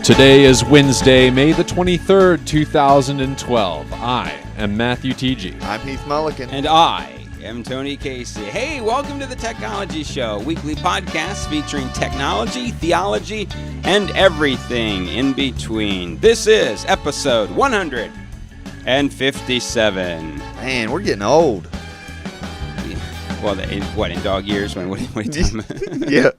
Today is Wednesday, May the 23rd, 2012. I am Matthew T.G. I'm Heath Mulligan. And I am Tony Casey. Hey, welcome to the Technology Show, weekly podcast featuring technology, theology, and everything in between. This is episode 157. Man, we're getting old. Well, in dog years? What time? Yeah.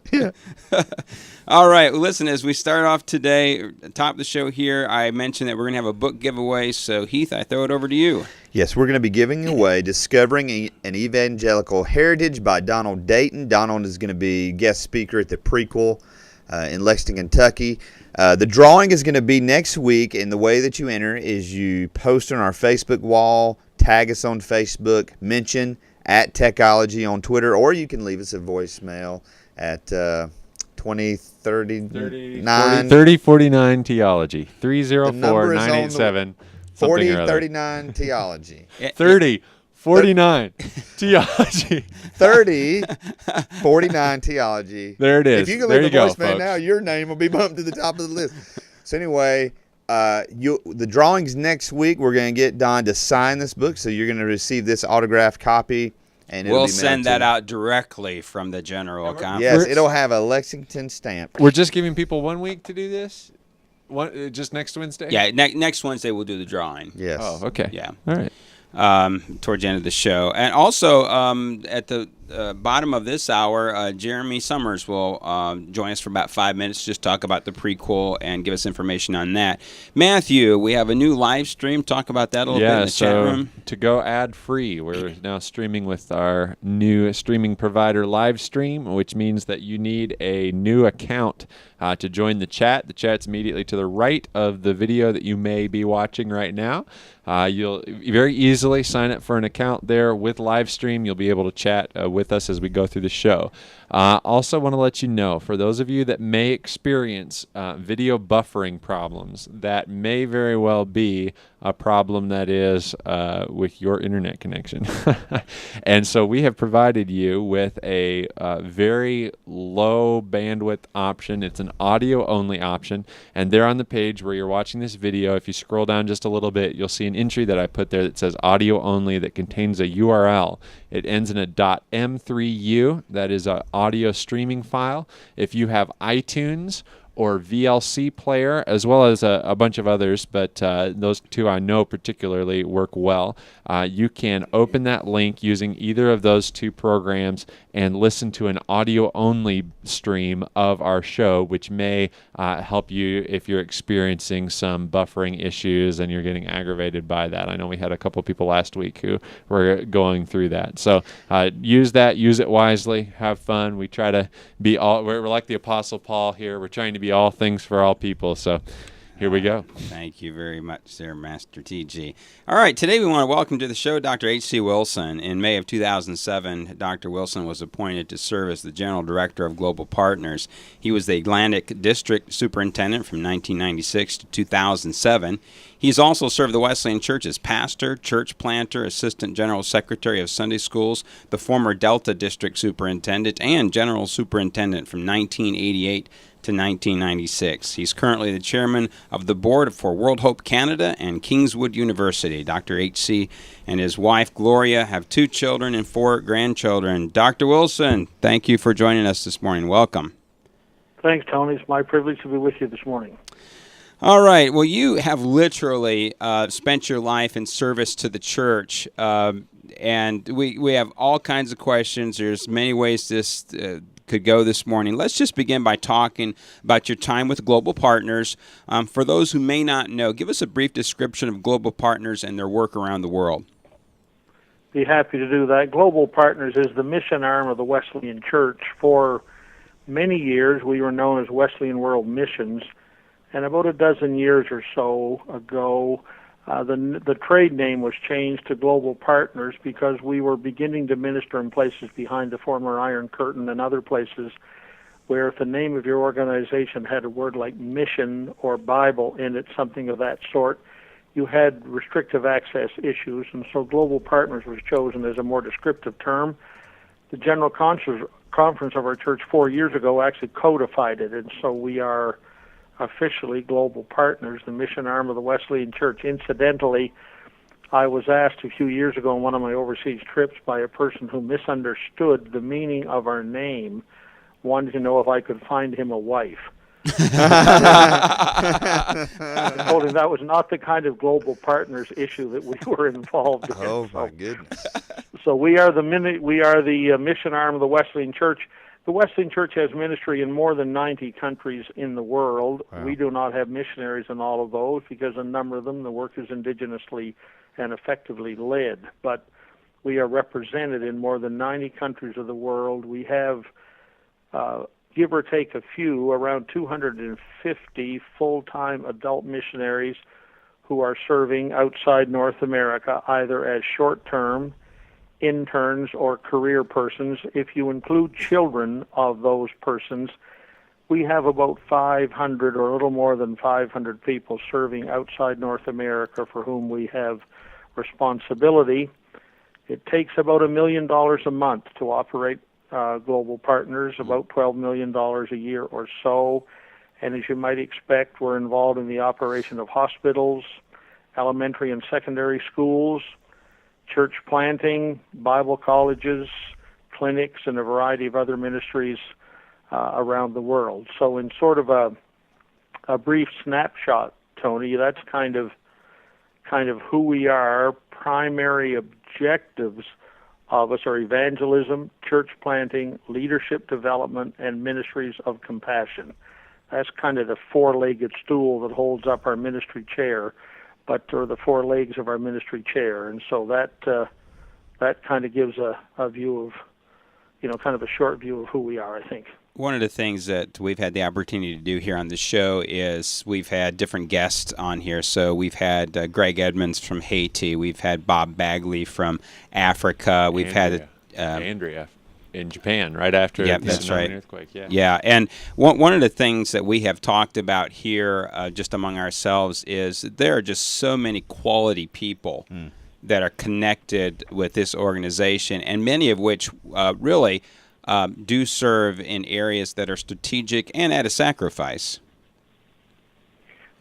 All right, well, listen, as we start off today, top of the show here, I mentioned that we're going to have a book giveaway. So, Heath, I throw it over to you. Yes, we're going to be giving away Discovering an Evangelical Heritage by Donald Dayton. Donald is going to be guest speaker at the Prequel in Lexington, Kentucky. The drawing is going to be next week, and the way that you enter is you post on our Facebook wall, tag us on Facebook, mention at Techology on Twitter, or you can leave us a voicemail at 3049 Theology 304-987 4039 Theology 3049 Theology 3049 Theology. There it is. If you can leave a voicemail now, your name will be bumped to the top of the list. So anyway, the drawings next week. We're going to get Don to sign this book, so you're going to receive this autographed copy. And we'll send that out directly from the General Conference. Yes, it'll have a Lexington stamp. We're just giving people 1 week to do this? Just next Wednesday? Yeah, next Wednesday we'll do the drawing. Yes. Oh, okay. Yeah. All right. Towards the end of the show. And also, at the bottom of this hour, Jeremy Summers will join us for about 5 minutes, just talk about the prequel and give us information on that. Matthew, we have a new live stream. Talk about that a little bit in the chat room. To go ad-free, we're now streaming with our new streaming provider, Livestream, which means that you need a new account to join the chat. The chat's immediately to the right of the video that you may be watching right now. You'll very easily sign up for an account there with Livestream. You'll be able to chat with us as we go through the show. Also want to let you know, for those of you that may experience video buffering problems, that may very well be a problem that is with your internet connection. And so we have provided you with a very low bandwidth option. It's an audio-only option. And there on the page where you're watching this video, if you scroll down just a little bit, you'll see an entry that I put there that says audio only that contains a URL. It ends in a .m3u. That is an audio streaming file. If you have iTunes or VLC player, as well as a bunch of others, but those two I know particularly work well. You can open that link using either of those two programs and listen to an audio-only stream of our show, which may help you if you're experiencing some buffering issues and you're getting aggravated by that. I know we had a couple people last week who were going through that. So use it wisely, have fun. We try to be we're like the Apostle Paul here. We're trying to be all things for all people. So here we go. Thank you very much, there, Master TG. All right, today we want to welcome to the show Dr. H.C. Wilson. In May of 2007, Dr. Wilson was appointed to serve as the General Director of Global Partners. He was the Atlantic District Superintendent from 1996 to 2007. He's also served the Wesleyan Church as pastor, church planter, assistant general secretary of Sunday schools, the former Delta District Superintendent, and general superintendent from 1988 to 1996. He's currently the chairman of the board for World Hope Canada and Kingswood University. Dr. H.C. and his wife, Gloria, have 2 children and 4 grandchildren. Dr. Wilson, thank you for joining us this morning. Welcome. Thanks, Tony. It's my privilege to be with you this morning. All right. Well, you have literally spent your life in service to the church, and we have all kinds of questions. There's many ways this could go this morning. Let's just begin by talking about your time with Global Partners. For those who may not know, give us a brief description of Global Partners and their work around the world. Be happy to do that. Global Partners is the mission arm of the Wesleyan Church. For many years, we were known as Wesleyan World Missions, and about a dozen years or so ago, the trade name was changed to Global Partners because we were beginning to minister in places behind the former Iron Curtain and other places where if the name of your organization had a word like mission or Bible in it, something of that sort, you had restrictive access issues, and so Global Partners was chosen as a more descriptive term. The General Conference of our church 4 years ago actually codified it, and so we are officially Global Partners, the mission arm of the Wesleyan Church. Incidentally, I was asked a few years ago on one of my overseas trips by a person who misunderstood the meaning of our name, wanted to know if I could find him a wife. I told him that was not the kind of Global Partners issue that we were involved in. Oh, my goodness. So we are the mission arm of the Wesleyan Church. The Wesleyan Church has ministry in more than 90 countries in the world. Wow. We do not have missionaries in all of those because a number of them, the work is indigenously and effectively led. But we are represented in more than 90 countries of the world. We have, give or take a few, around 250 full-time adult missionaries who are serving outside North America, either as short-term interns or career persons. If you include children of those persons, we have about 500 or a little more than 500 people serving outside North America for whom we have responsibility. It takes about $1 million a month to operate Global Partners, about $12 million a year or so. And as you might expect, we're involved in the operation of hospitals, elementary and secondary schools, church planting, Bible colleges, clinics, and a variety of other ministries around the world. So in sort of a brief snapshot, Tony, that's kind of who we are. Primary objectives of us are evangelism, church planting, leadership development, and ministries of compassion. That's kind of the four-legged stool that holds up our ministry chair, or the four legs of our ministry chair. And so that kind of gives a view of, kind of a short view of who we are, I think. One of the things that we've had the opportunity to do here on the show is we've had different guests on here. So we've had Greg Edmonds from Haiti. We've had Bob Bagley from Africa. We've had Andrea in Japan right after the tsunami earthquake. Yeah, and one of the things that we have talked about here just among ourselves is that there are just so many quality people that are connected with this organization, and many of which really do serve in areas that are strategic and at a sacrifice.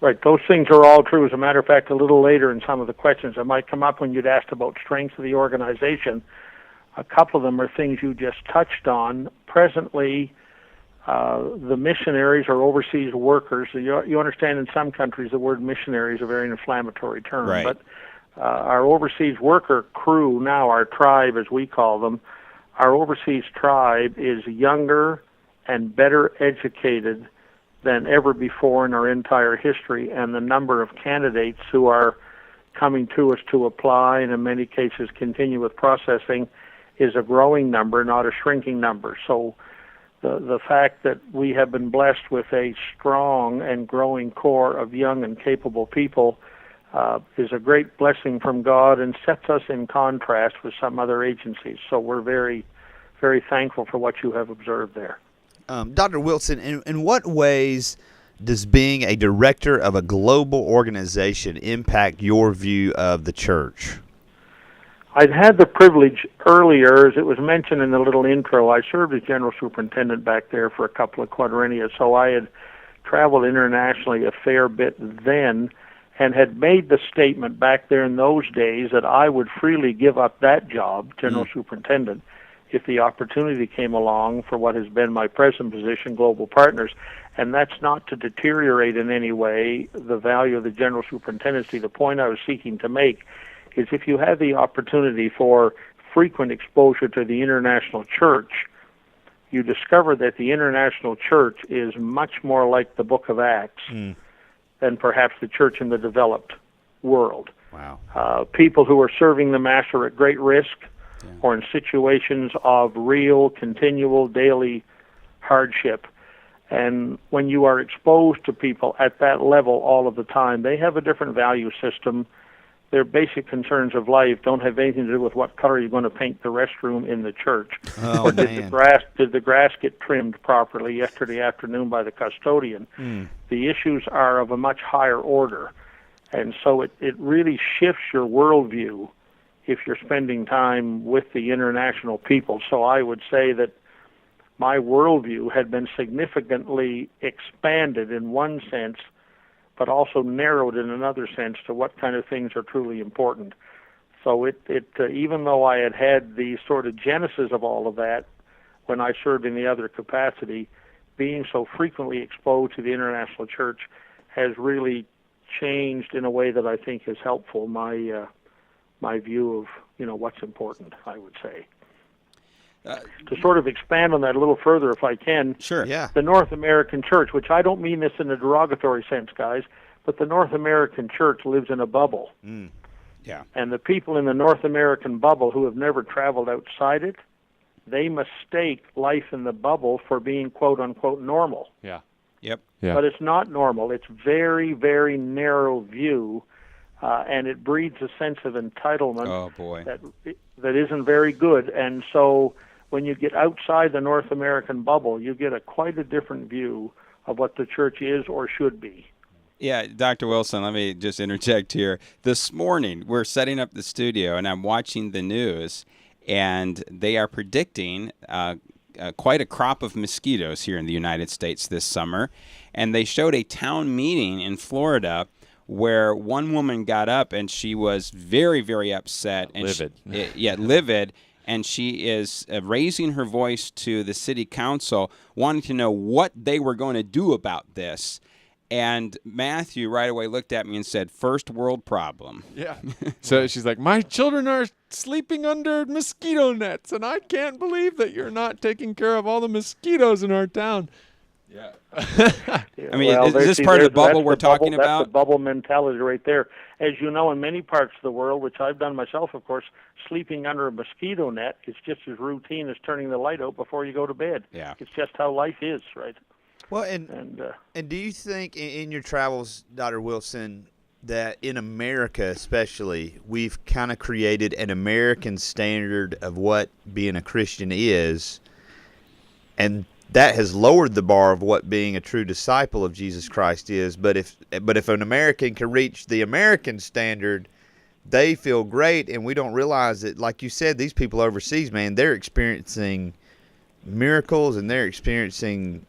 Right, those things are all true. As a matter of fact, a little later in some of the questions that might come up when you'd asked about strengths of the organization, a couple of them are things you just touched on. Presently, the missionaries are overseas workers. You understand in some countries the word missionary is a very inflammatory term. Right. But our overseas worker crew now, our tribe as we call them, our overseas tribe is younger and better educated than ever before in our entire history, and the number of candidates who are coming to us to apply and in many cases continue with processing is a growing number, not a shrinking number. So the fact that we have been blessed with a strong and growing core of young and capable people is a great blessing from God and sets us in contrast with some other agencies. So we're very, very thankful for what you have observed there. Dr. Wilson, in what ways does being a director of a global organization impact your view of the church? I'd had the privilege earlier, as it was mentioned in the little intro, I served as general superintendent back there for a couple of quadrennia, so I had traveled internationally a fair bit then and had made the statement back there in those days that I would freely give up that job, general superintendent, if the opportunity came along for what has been my present position, Global Partners. And that's not to deteriorate in any way the value of the general superintendency. The point I was seeking to make is if you have the opportunity for frequent exposure to the international church, you discover that the international church is much more like the book of Acts than perhaps the church in the developed world. Wow. People who are serving the Master at great risk or in situations of real, continual, daily hardship. And when you are exposed to people at that level all of the time, they have a different value system. Their basic concerns of life don't have anything to do with what color you're going to paint the restroom in the church. Oh, or did the grass get trimmed properly yesterday afternoon by the custodian? The issues are of a much higher order. And so it really shifts your worldview if you're spending time with the international people. So I would say that my worldview had been significantly expanded in one sense, but also narrowed in another sense to what kind of things are truly important. So even though I had the sort of genesis of all of that when I served in the other capacity, being so frequently exposed to the international church has really changed in a way that I think is helpful my view of what's important, I would say. To sort of expand on that a little further, if I can. Sure. Yeah. The North American church, which I don't mean this in a derogatory sense, guys, but the North American church lives in a bubble. Yeah. And the people in the North American bubble who have never traveled outside it, they mistake life in the bubble for being quote-unquote normal. Yeah. Yep. Yeah. But it's not normal. It's very, very narrow view, and it breeds a sense of entitlement Oh, boy. that isn't very good. And so when you get outside the North American bubble, you get quite a different view of what the church is or should be. Yeah, Dr. Wilson, let me just interject here. This morning, we're setting up the studio, and I'm watching the news, and they are predicting quite a crop of mosquitoes here in the United States this summer. And they showed a town meeting in Florida where one woman got up, and she was very, very upset. And Livid. Livid. And she is raising her voice to the city council, wanting to know what they were going to do about this. And Matthew right away looked at me and said, "First world problem." Yeah. So she's like, my children are sleeping under mosquito nets, and I can't believe that you're not taking care of all the mosquitoes in our town. Yeah. I mean, is this part of the bubble we're talking about? That's the bubble mentality right there. As you know, in many parts of the world, which I've done myself, of course, sleeping under a mosquito net is just as routine as turning the light out before you go to bed. Yeah. It's just how life is, right? Well, and do you think in your travels, Dr. Wilson, that in America especially, we've kind of created an American standard of what being a Christian is, and that has lowered the bar of what being a true disciple of Jesus Christ is? But if an American can reach the American standard, they feel great, and we don't realize that, like you said, these people overseas, man, they're experiencing miracles, and they're experiencing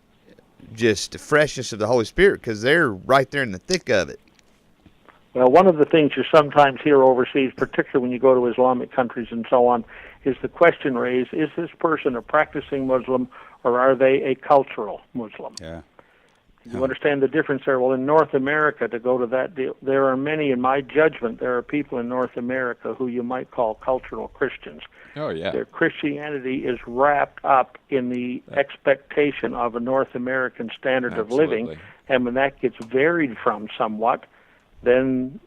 just the freshness of the Holy Spirit because they're right there in the thick of it. Well, one of the things you sometimes hear overseas, particularly when you go to Islamic countries and so on, is the question raised, is this person a practicing Muslim or are they a cultural Muslim? Yeah. You understand the difference there? Well, in North America, to go to that deal, there are many, in my judgment, there are people in North America who you might call cultural Christians. Oh, yeah. Their Christianity is wrapped up in the expectation of a North American standard of living, and when that gets varied from somewhat, then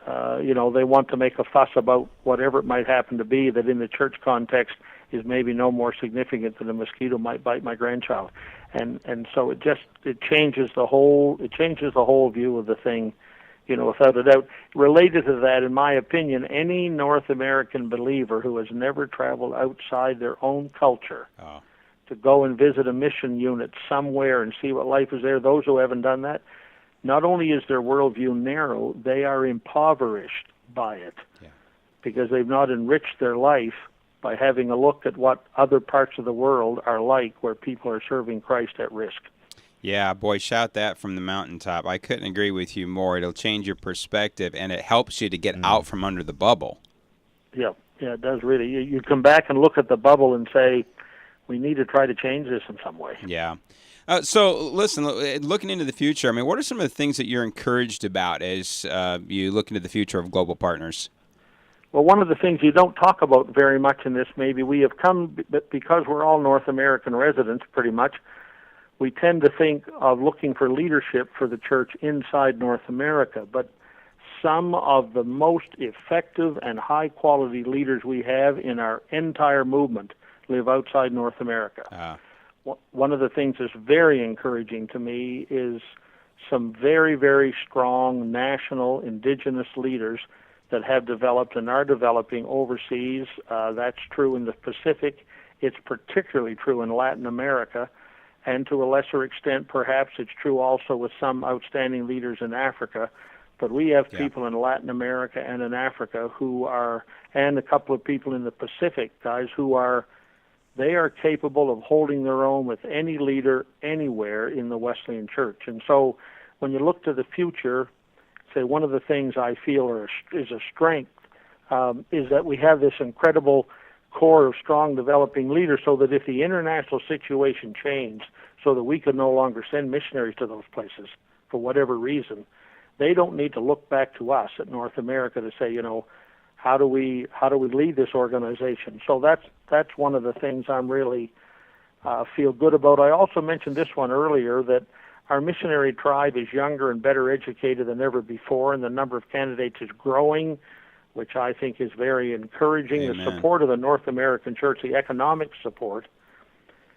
they want to make a fuss about whatever it might happen to be that in the church context is maybe no more significant than a mosquito might bite my grandchild, and so it changes the whole view of the thing, without a doubt. Related to that, in my opinion, any North American believer who has never traveled outside their own culture to go and visit a mission unit somewhere and see what life is there, those who haven't done that, not only is their worldview narrow, they are impoverished by it because they've not enriched their life by having a look at what other parts of the world are like where people are serving Christ at risk. Yeah, boy, shout that from the mountaintop. I couldn't agree with you more. It'll change your perspective, and it helps you to get out from under the bubble. Yeah, it does really. You come back and look at the bubble and say, we need to try to change this in some way. Yeah. So, listen, looking into the future, I mean, what are some of the things that you're encouraged about as you look into the future of Global Partners? Well, one of the things you don't talk about very much in this, maybe, we have come, because we're all North American residents pretty much, we tend to think of looking for leadership for the church inside North America. But some of the most effective and high-quality leaders we have in our entire movement live outside North America. One of the things that's very encouraging to me is some very, very strong national indigenous leaders that have developed and are developing overseas. That's true in the Pacific. It's particularly true in Latin America. And to a lesser extent, perhaps it's true also with some outstanding leaders in Africa. But we have people in Latin America and in Africa who are, and a couple of people in the Pacific, guys, who are they are capable of holding their own with any leader anywhere in the Wesleyan Church. And so when you look to the future, say one of the things I feel is a strength is that we have this incredible core of strong developing leaders, so that if the international situation changed so that we could no longer send missionaries to those places for whatever reason, they don't need to look back to us at North America to say, how do we lead this organization? So that's one of the things I'm really feel good about. I also mentioned this one earlier, that our missionary tribe is younger and better educated than ever before, and the number of candidates is growing, which I think is very encouraging. Amen. The support of the North American Church, the economic support,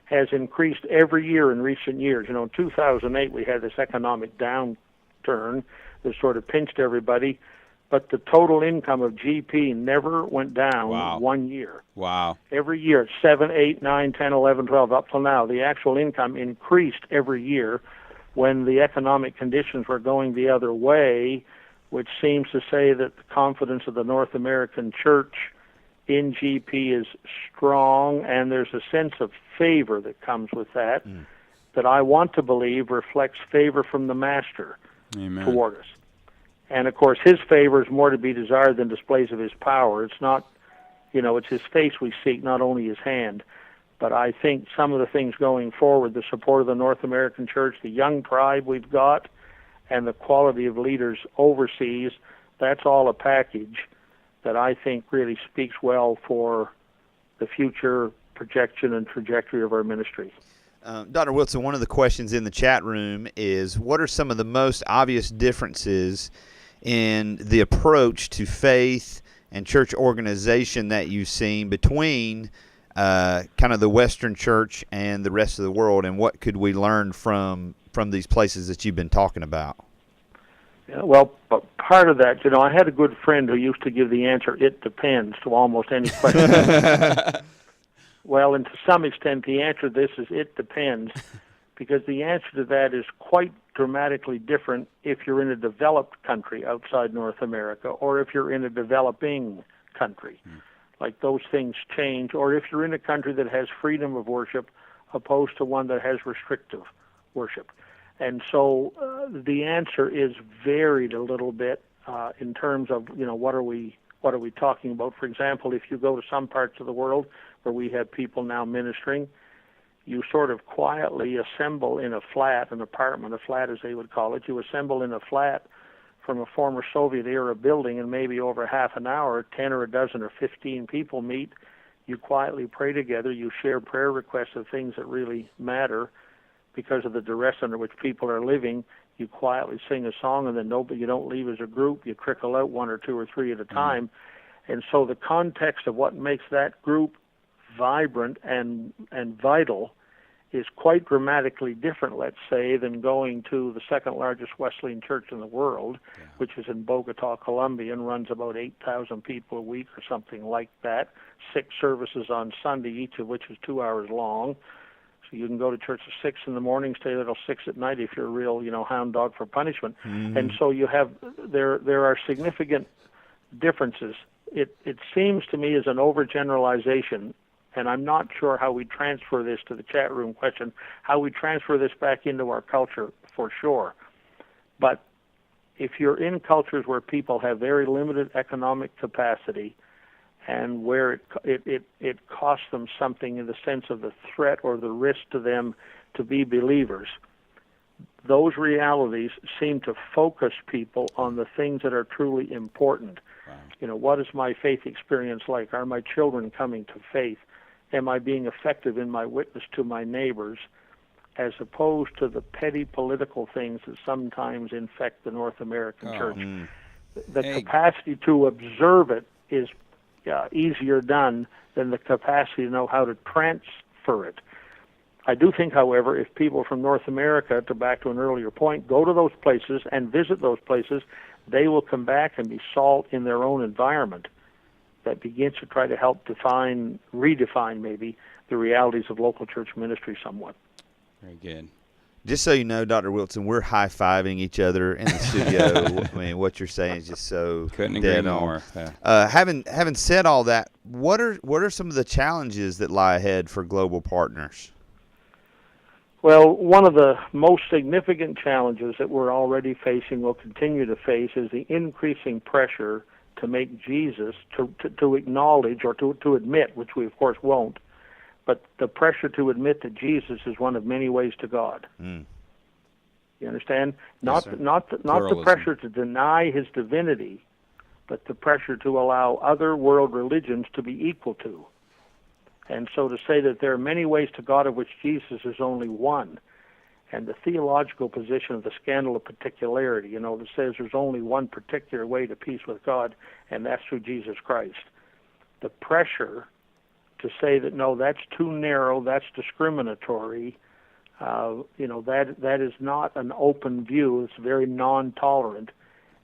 has increased every year in recent years. In 2008 we had this economic downturn that sort of pinched everybody, but the total income of GP never went down. Wow. 1 year. Wow. Every year, it's 7, 8, 9, 10, 11, 12, up till now. The actual income increased every year when the economic conditions were going the other way, which seems to say that the confidence of the North American Church in GP is strong, and there's a sense of favor that comes with that, that I want to believe reflects favor from the Master. Amen. Toward us. And of course, his favor is more to be desired than displays of his power. It's not, it's his face we seek, not only his hand. But I think some of the things going forward, the support of the North American Church, the young tribe we've got, and the quality of leaders overseas, that's all a package that I think really speaks well for the future projection and trajectory of our ministry. Dr. Wilson, one of the questions in the chat room is, what are some of the most obvious differences in the approach to faith and church organization that you've seen between kind of the Western Church and the rest of the world, and what could we learn from these places that you've been talking about? Yeah, well, part of that, I had a good friend who used to give the answer, "It depends," to almost any question. Well, and to some extent, the answer to this is it depends, because the answer to that is quite dramatically different if you're in a developed country outside North America or if you're in a developing country. Like, those things change. Or if you're in a country that has freedom of worship opposed to one that has restrictive worship. And so the answer is varied a little bit in terms of, what are we talking about? For example, if you go to some parts of the world where we have people now ministering, you sort of quietly assemble in a flat, an apartment, a flat as they would call it. You assemble in a flat from a former Soviet-era building, and maybe over half an hour, 10 or a dozen or 15 people meet. You quietly pray together. You share prayer requests of things that really matter because of the duress under which people are living. You quietly sing a song, and then you don't leave as a group. You trickle out 1 or 2 or 3 at a time. And so the context of what makes that group vibrant and vital is quite dramatically different, let's say, than going to the second largest Wesleyan church in the world, which is in Bogota, Colombia, and runs about 8,000 people a week or something like that. 6 services on Sunday, each of which is 2 hours long. So you can go to church at 6 in the morning, stay there till 6 at night if you're a real, hound dog for punishment. And so you have there are significant differences. It seems to me as an overgeneralization, and I'm not sure how we transfer this to the chat room question, how we transfer this back into our culture for sure. But if you're in cultures where people have very limited economic capacity and where it costs them something in the sense of the threat or the risk to them to be believers, those realities seem to focus people on the things that are truly important. Wow. What is my faith experience like? Are my children coming to faith? Am I being effective in my witness to my neighbors, as opposed to the petty political things that sometimes infect the North American church? The capacity to observe it is easier done than the capacity to know how to transfer it. I do think, however, if people from North America, back to an earlier point, go to those places and visit those places, they will come back and be salt in their own environment that begins to try to help redefine maybe the realities of local church ministry somewhat. Very good. Just so you know, Dr. Wilson, we're high-fiving each other in the studio. I mean, what you're saying is just so Couldn't agree dead on. more. Yeah. Having said all that, what are some of the challenges that lie ahead for global partners? Well, one of the most significant challenges that we're already facing, will continue to face, is the increasing pressure to make Jesus, to acknowledge or to admit, which we of course won't, but the pressure to admit that Jesus is one of many ways to God. Mm. You understand? Yes, Not the pressure to deny his divinity, but the pressure to allow other world religions to be equal to. And so to say that there are many ways to God of which Jesus is only one, and the theological position of the scandal of particularity, that says there's only one particular way to peace with God, and that's through Jesus Christ. The pressure to say that, no, that's too narrow, that's discriminatory, that is not an open view. It's very non-tolerant.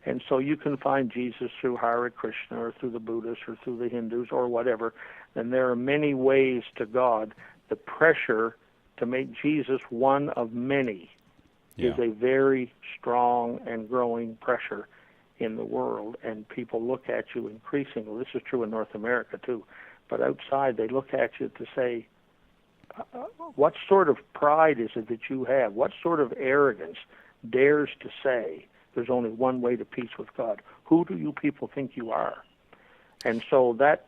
And so you can find Jesus through Hare Krishna or through the Buddhists or through the Hindus or whatever. And there are many ways to God. The pressure to make Jesus one of many is a very strong and growing pressure in the world. And people look at you increasingly. This is true in North America too. But outside, they look at you to say, what sort of pride is it that you have? What sort of arrogance dares to say there's only one way to peace with God? Who do you people think you are? And so that's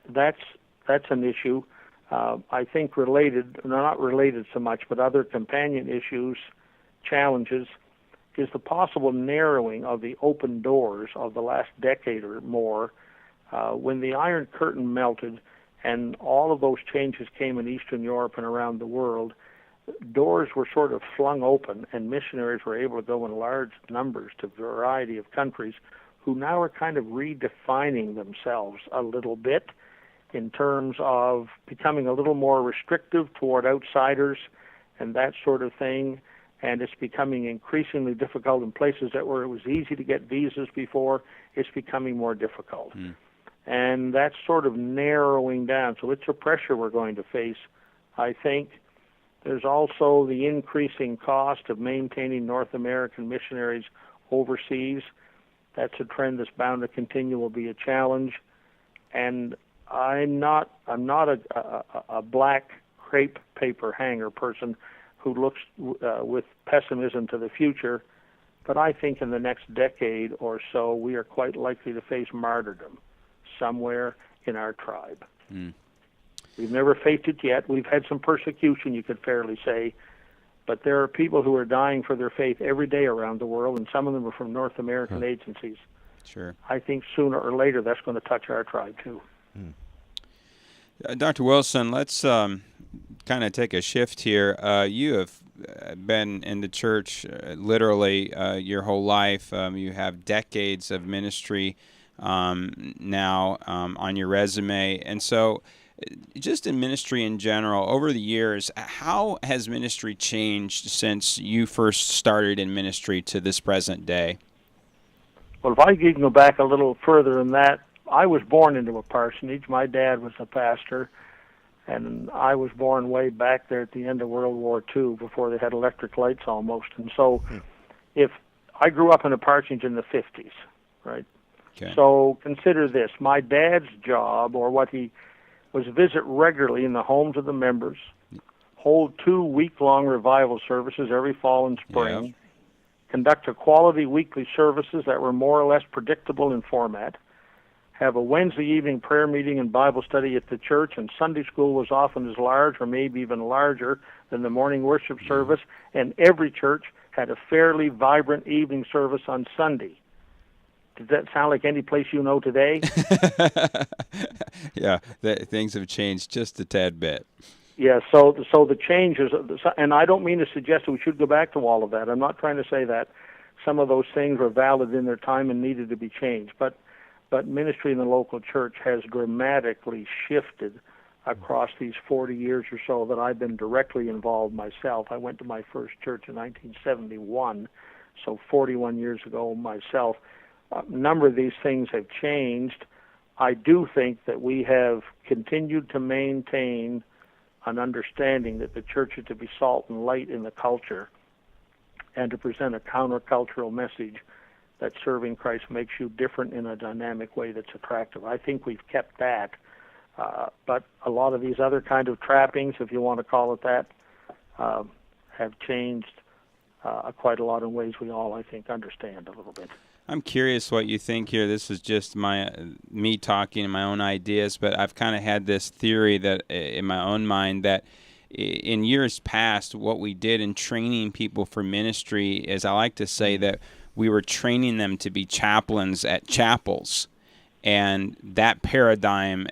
an issue. I think not related so much, but other companion issues, challenges, is the possible narrowing of the open doors of the last decade or more. When the Iron Curtain melted, and all of those changes came in Eastern Europe and around the world, doors were sort of flung open, and missionaries were able to go in large numbers to a variety of countries who now are kind of redefining themselves a little bit in terms of becoming a little more restrictive toward outsiders and that sort of thing. And it's becoming increasingly difficult in places that where it was easy to get visas before, it's becoming more difficult. And that's sort of narrowing down. So it's a pressure we're going to face, I think. There's also the increasing cost of maintaining North American missionaries overseas. That's a trend that's bound to continue, will be a challenge. And I'm not a black crepe paper hanger person who looks with pessimism to the future, but I think in the next decade or so we are quite likely to face martyrdom somewhere in our tribe. We've never faced it yet. We've had some persecution, you could fairly say, but there are people who are dying for their faith every day around the world, and some of them are from North American agencies. Sure. I think sooner or later that's going to touch our tribe too. Dr. Wilson, let's kind of take a shift here. You have been in the church literally your whole life. You have decades of ministry now on your resume. And so just in ministry in general, over the years, how has ministry changed since you first started in ministry to this present day? Well, if I can go back a little further than that, I was born into a parsonage. My dad was a pastor, and I was born way back there at the end of World War II, before they had electric lights almost. And so if I grew up in a parsonage in the 50s, right? Okay. So consider this. My dad's job, or what he was, visit regularly in the homes of the members, hold 2 week-long revival services every fall and spring, conduct a quality weekly services that were more or less predictable in format, have a Wednesday evening prayer meeting and Bible study at the church, and Sunday school was often as large or maybe even larger than the morning worship service, and every church had a fairly vibrant evening service on Sunday. Does that sound like any place you know today? Yeah, things have changed just a tad bit. Yeah, so the changes, and I don't mean to suggest that we should go back to all of that. I'm not trying to say that. Some of those things were valid in their time and needed to be changed. But ministry in the local church has dramatically shifted across these 40 years or so that I've been directly involved myself. I went to my first church in 1971, so 41 years ago myself. A number of these things have changed. I do think that we have continued to maintain an understanding that the church is to be salt and light in the culture, and to present a countercultural message that serving Christ makes you different in a dynamic way that's attractive. I think we've kept that. But a lot of these other kind of trappings, if you want to call it that, have changed quite a lot in ways we all, I think, understand a little bit. I'm curious what you think here. This is just me talking and my own ideas, but I've kind of had this theory that in my own mind that in years past, what we did in training people for ministry is, I like to say that we were training them to be chaplains at chapels. And that paradigm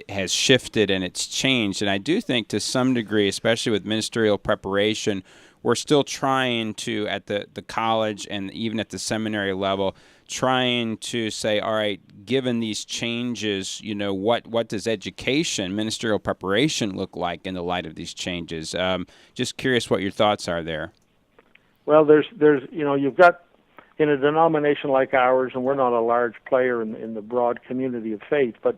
has shifted and it's changed. And I do think to some degree, especially with ministerial preparation, we're still trying to, at the college and even at the seminary level, trying to say, all right, given these changes, what does education, ministerial preparation look like in the light of these changes? Just curious what your thoughts are there. Well, there's you've got, in a denomination like ours, and we're not a large player in the broad community of faith, but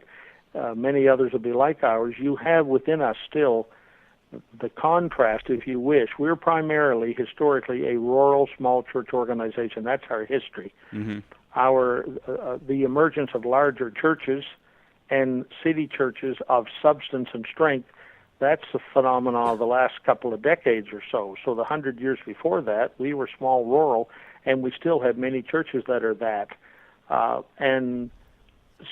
many others will be like ours, you have within us still the contrast, if you wish. We're primarily, historically, a rural small church organization. That's our history. Mm-hmm. The emergence of larger churches and city churches of substance and strength, that's a phenomenon of the last couple of decades or so. So the 100 years before that, we were small rural, and we still have many churches that are that. And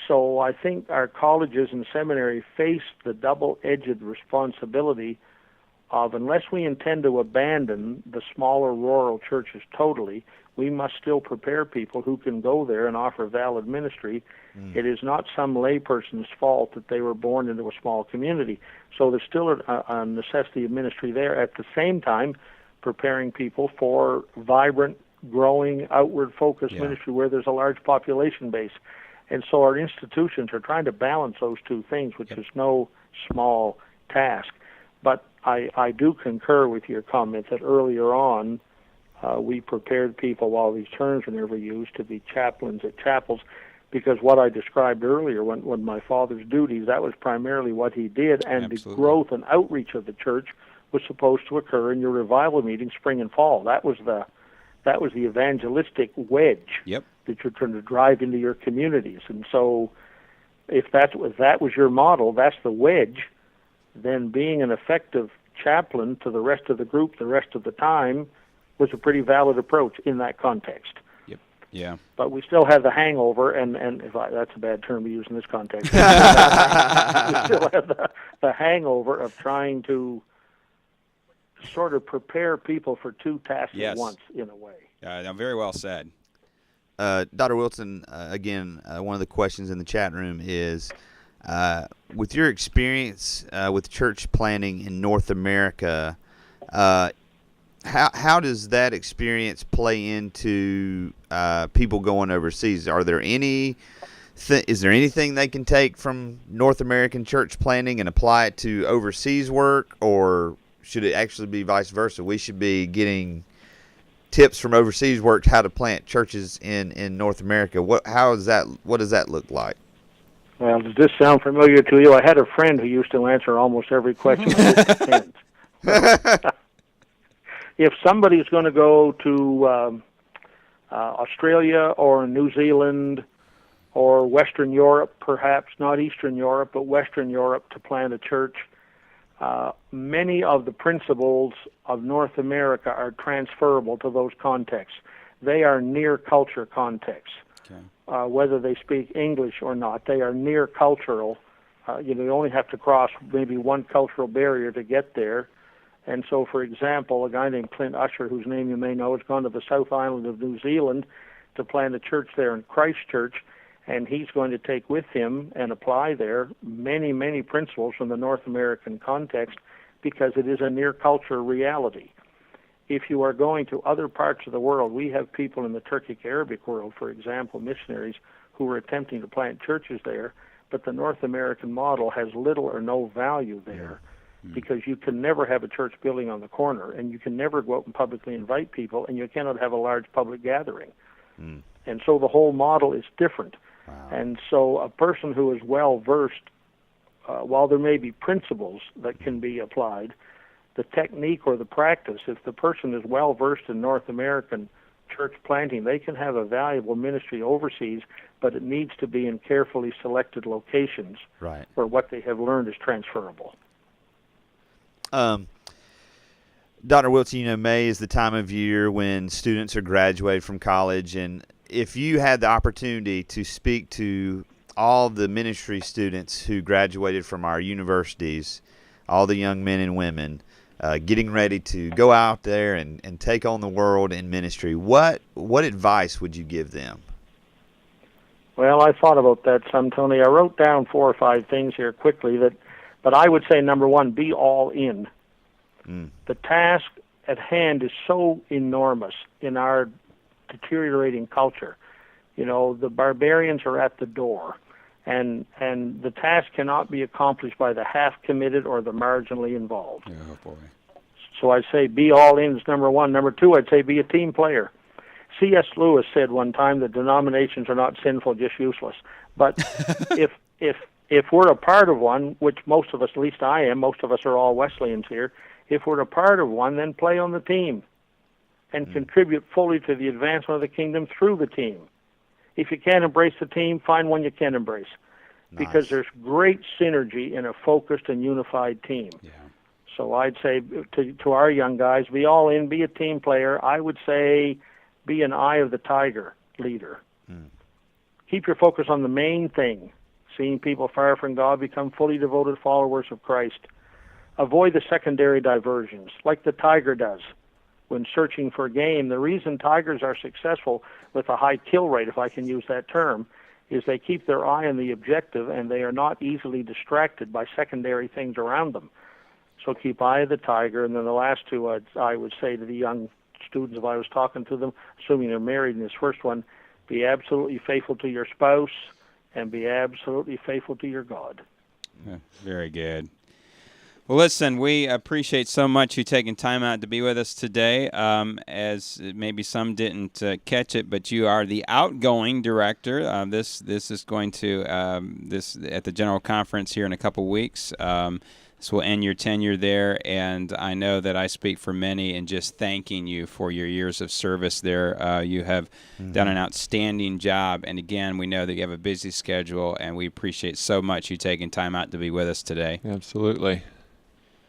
so I think our colleges and seminary face the double-edged responsibility of, unless we intend to abandon the smaller rural churches totally, we must still prepare people who can go there and offer valid ministry. It is not some layperson's fault that they were born into a small community. So there's still a necessity of ministry there. At the same time, preparing people for vibrant, growing, outward-focused ministry where there's a large population base. And so our institutions are trying to balance those two things, which is no small task. But I do concur with your comment that earlier on we prepared people, while these terms were never used, to be chaplains at chapels, because what I described earlier, when my father's duties, that was primarily what he did, and Absolutely. The growth and outreach of the church was supposed to occur in your revival meetings spring and fall. That was the evangelistic wedge that you're trying to drive into your communities. And so if that was your model, that's the wedge, then being an effective chaplain to the rest of the group the rest of the time was a pretty valid approach in that context. Yep. Yeah. But we still have the hangover, and that's a bad term to use in this context. We still have the hangover of trying to sort of prepare people for two tasks at once, in a way. Very well said. Dr. Wilson, again, one of the questions in the chat room is, with your experience with church planning in North America, how does that experience play into people going overseas? Is there anything they can take from North American church planning and apply it to overseas work, or should it actually be vice versa? We should be getting tips from overseas work how to plant churches in North America. What does that look like? Well, does this sound familiar to you? I had a friend who used to answer almost every question. If somebody's going to go to Australia or New Zealand or Western Europe, perhaps not Eastern Europe, but Western Europe, to plant a church, many of the principles of North America are transferable to those contexts. They are near culture contexts. Okay. Whether they speak English or not, they are near cultural. You only have to cross maybe one cultural barrier to get there. And so, for example, a guy named Clint Usher, whose name you may know, has gone to the South Island of New Zealand to plant a church there in Christchurch, and he's going to take with him and apply there many, many principles from the North American context, because it is a near-culture reality. If you are going to other parts of the world, we have people in the Turkic Arabic world, for example, missionaries, who are attempting to plant churches there, but the North American model has little or no value there. Because you can never have a church building on the corner, and you can never go out and publicly invite people, and you cannot have a large public gathering. And so the whole model is different. Wow. And so a person who is well-versed, while there may be principles that can be applied, the technique or the practice. If the person is well versed in North American church planting, they can have a valuable ministry overseas, but it needs to be in carefully selected locations Right. where what they have learned is transferable. Dr. Wilson, May is the time of year when students are graduated from college, and if you had the opportunity to speak to all the ministry students who graduated from our universities, all the young men and women getting ready to go out there and take on the world in ministry, what advice would you give them? Well, I thought about that some, Tony. I wrote down 4 or 5 things here quickly, but I would say, number 1, be all in. The task at hand is so enormous in our deteriorating culture. The barbarians are at the door, and the task cannot be accomplished by the half-committed or the marginally involved. Oh, boy. So I'd say be all in is number 1. Number 2, I'd say be a team player. C.S. Lewis said one time that denominations are not sinful, just useless. But if we're a part of one, which most of us, at least I am, most of us are all Wesleyans here, if we're a part of one, then play on the team and contribute fully to the advancement of the kingdom through the team. If you can't embrace the team, find one you can embrace. Because there's great synergy in a focused and unified team. Yeah. So I'd say to our young guys, be all in, be a team player. I would say be an eye of the tiger leader. Keep your focus on the main thing, seeing people far from God become fully devoted followers of Christ. Avoid the secondary diversions, like the tiger does when searching for game. The reason tigers are successful with a high kill rate, if I can use that term, is they keep their eye on the objective and they are not easily distracted by secondary things around them. So keep eye of the tiger. And then the last 2, I would say to the young students, if I was talking to them, assuming they're married in this first one, be absolutely faithful to your spouse and be absolutely faithful to your God. Yeah, very good. Well, listen, we appreciate so much you taking time out to be with us today. As maybe some didn't catch it, but you are the outgoing director. This is going to this at the General Conference here in a couple weeks. This will end your tenure there, and I know that I speak for many in just thanking you for your years of service there. You have done an outstanding job, and again, we know that you have a busy schedule, and we appreciate so much you taking time out to be with us today. Absolutely.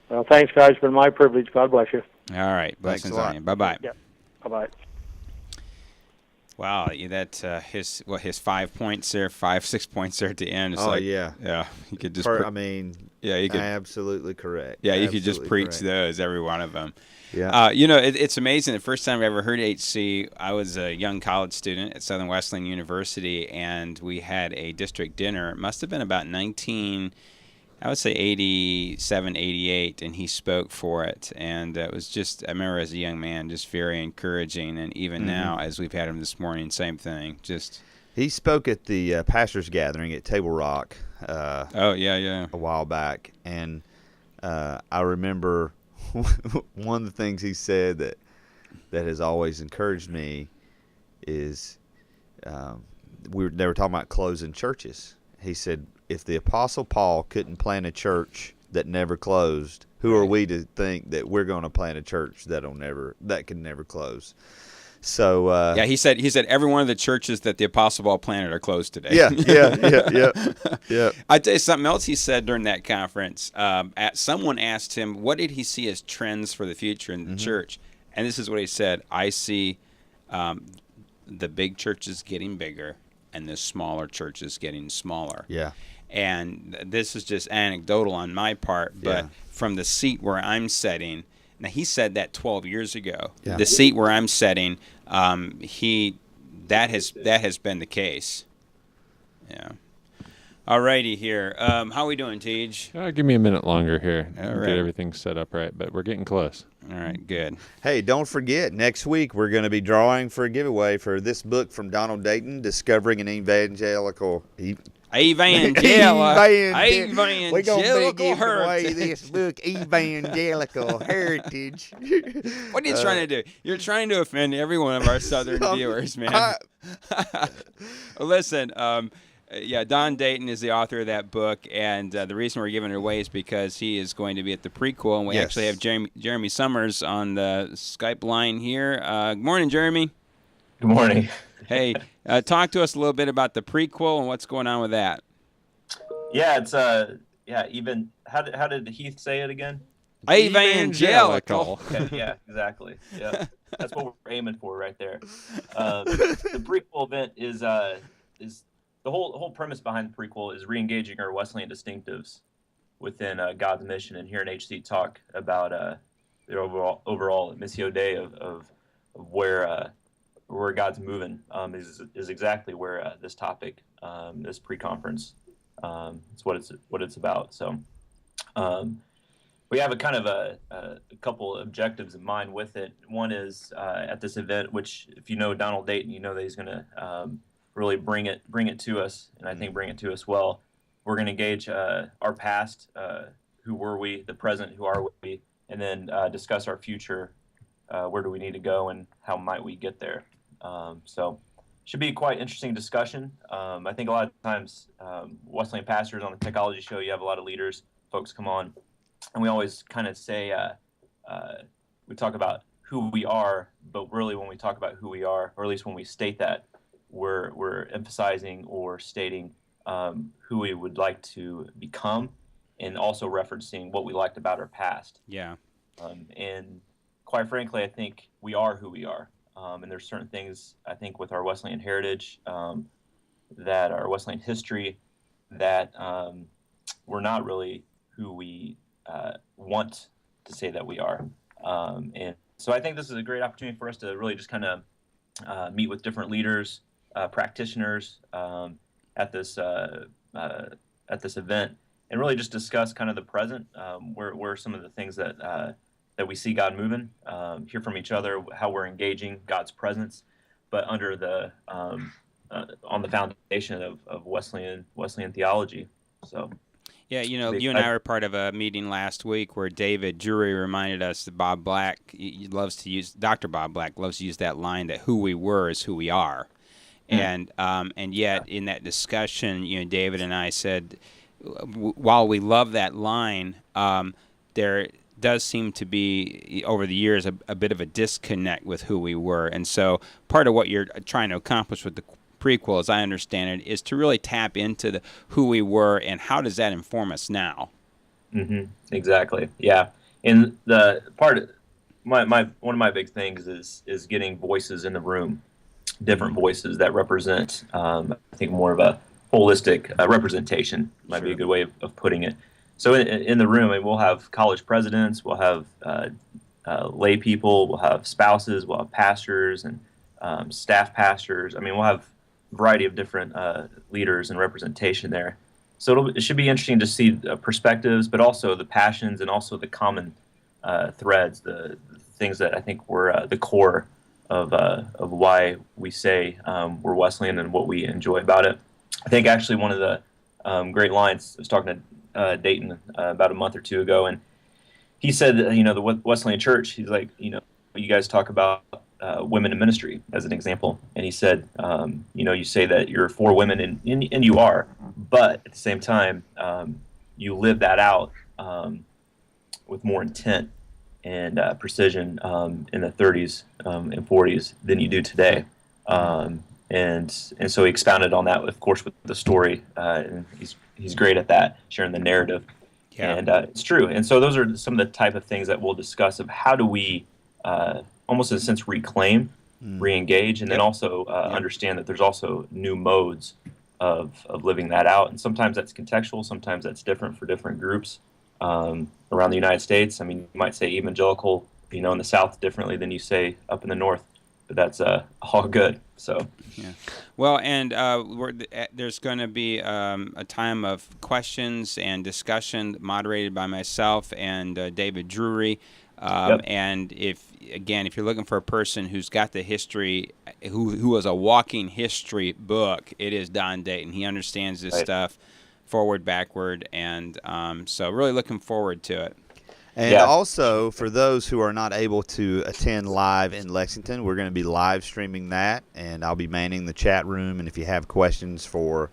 Well, thanks, guys. It's been my privilege. God bless you. All right. Blessings on you. Bye-bye. Yeah. Bye-bye. Wow, that his 5 points there, 6 points there at the end. It's yeah. You could just. You could absolutely correct. Yeah, you could just preach correct. those, every one of them. Yeah. It's amazing. The first time I ever heard HC, I was a young college student at Southern Wesleyan University, and we had a district dinner. It must have been about 87, 88, and he spoke for it. And it was just, I remember as a young man, just very encouraging. And even now, as we've had him this morning, same thing. He spoke at the pastors' gathering at Table Rock a while back. And I remember one of the things he said that has always encouraged me is they were talking about closing churches. He said, if the Apostle Paul couldn't plant a church that never closed, who are we to think that we're going to plant a church that can never close? So he said every one of the churches that the Apostle Paul planted are closed today. Yeah. I'd tell you something else he said during that conference. Someone asked him, what did he see as trends for the future in the church? And this is what he said: I see the big churches getting bigger and the smaller churches getting smaller. Yeah. And this is just anecdotal on my part, but from the seat where I'm sitting, now he said that 12 years ago. Yeah. The seat where I'm sitting, that has been the case. Yeah. All righty here. How are we doing, Tej? Give me a minute longer here. All Get right. everything set up right, but we're getting close. All right, good. Hey, don't forget, next week we're going to be drawing for a giveaway for this book from Donald Dayton, Discovering an Evangelical... Evangelical We're going to be giving away heritage. this book, Evangelical Heritage. What are you trying to do? You're trying to offend every one of our Southern viewers, man. Listen, Yeah, Don Dayton is the author of that book, and the reason we're giving it away is because he is going to be at the Prequel, and we actually have Jeremy Summers on the Skype line here. Good morning, Jeremy. Good morning. Hey, talk to us a little bit about the Prequel and what's going on with that. Yeah, it's even how did Heath say it again? Evangelical. Okay, yeah, exactly. Yeah, that's what we're aiming for right there. The Prequel event is the whole premise behind the Prequel is re-engaging our Wesleyan distinctives within God's mission, and here in HC talk about the overall Missio Dei of where God's moving is exactly where this topic, this pre-conference, it's what it's about. So we have a kind of a couple objectives in mind with it. One is at this event, which if you know Donald Dayton, you know that he's going to really bring it to us, and I think bring it to us well. We're going to gauge our past, who were we, the present, who are we, and then discuss our future, where do we need to go, and how might we get there. So should be quite interesting discussion. I think a lot of times Wesleyan pastors on the Technology Show, you have a lot of leaders, folks come on, and we always kind of say, we talk about who we are, but really when we talk about who we are, or at least when we state that, we're emphasizing or stating who we would like to become, and also referencing what we liked about our past. Yeah. And quite frankly, I think we are who we are. And there's certain things, I think, with our Wesleyan heritage, that our Wesleyan history, that we're not really who we want to say that we are. And so I think this is a great opportunity for us to really just kind of meet with different leaders, practitioners at this event, and really just discuss kind of the present, where some of the things that we see God moving, hear from each other, how we're engaging God's presence, but under the on the foundation of Wesleyan theology. So. Yeah, you know, you and I were part of a meeting last week where David Drury reminded us that Dr. Bob Black loves to use that line that who we were is who we are. And yet in that discussion, you know, David and I said, while we love that line, there does seem to be, over the years, a bit of a disconnect with who we were. And so part of what you're trying to accomplish with the Prequel, as I understand it, is to really tap into who we were and how does that inform us now. Mm-hmm. Exactly. Yeah. And the part, one of my big things is getting voices in the room, different voices that represent, I think, more of a holistic representation might be a good way of putting it. So in the room, we'll have college presidents, we'll have lay people, we'll have spouses, we'll have pastors and staff pastors. I mean, we'll have a variety of different leaders and representation there. So it should be interesting to see perspectives, but also the passions and also the common threads, the things that I think were the core of why we say we're Wesleyan and what we enjoy about it. I think actually one of the great lines, I was talking to Dayton about a month or two ago, and he said that, you know, the Wesleyan Church, he's like, you know, you guys talk about women in ministry as an example, and he said, you know, you say that you're for women, and you are, but at the same time, you live that out with more intent and precision in the 30s and 40s than you do today. And so he expounded on that, of course, with the story, and he's great at that, sharing the narrative. Yeah. And it's true. And so those are some of the type of things that we'll discuss of how do we almost in a sense reclaim, re-engage, and then also understand that there's also new modes of living that out. And sometimes that's contextual, sometimes that's different for different groups around the United States. I mean, you might say evangelical, you know, in the South differently than you say up in the North, but that's all good. So, yeah. Well, and there's going to be a time of questions and discussion moderated by myself and David Drury. And if you're looking for a person who's got the history, who is a walking history book, it is Don Dayton. He understands this stuff forward, backward, and so really looking forward to it. And also, for those who are not able to attend live in Lexington, we're going to be live streaming that, and I'll be manning the chat room. And if you have questions for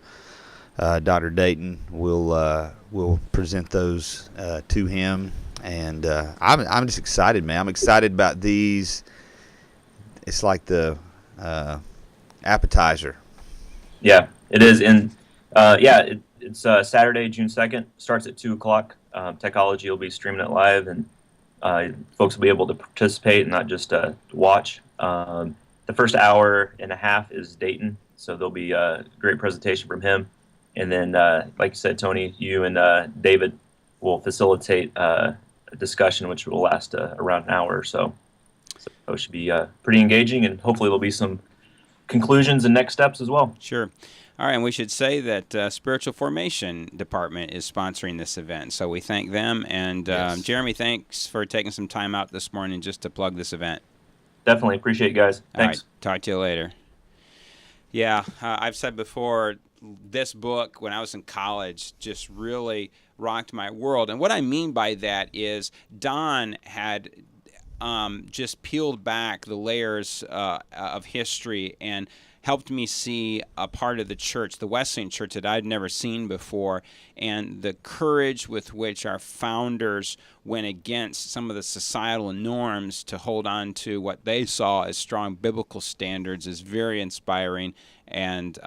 Dr. Dayton will present those to him, and I'm just excited, man. I'm excited about these. It's like the appetizer. Yeah, it is. And it's Saturday, June 2nd. Starts at 2:00. Technology will be streaming it live, and folks will be able to participate and not just watch. The first hour and a half is Dayton, so there'll be a great presentation from him. And then, like you said, Tony, you and David will facilitate a discussion which will last around an hour or so. So it should be pretty engaging, and hopefully there'll be some conclusions and next steps as well. Sure. All right, and we should say that Spiritual Formation Department is sponsoring this event, so we thank them. And Yes. Jeremy, thanks for taking some time out this morning just to plug this event. Definitely appreciate you guys. All Thanks. right, talk to you later. Yeah, I've said before, this book, when I was in college, just really rocked my world. And what I mean by that is Don had just peeled back the layers of history and helped me see a part of the church, the Wesleyan Church, that I'd never seen before, and the courage with which our founders went against some of the societal norms to hold on to what they saw as strong biblical standards is very inspiring. And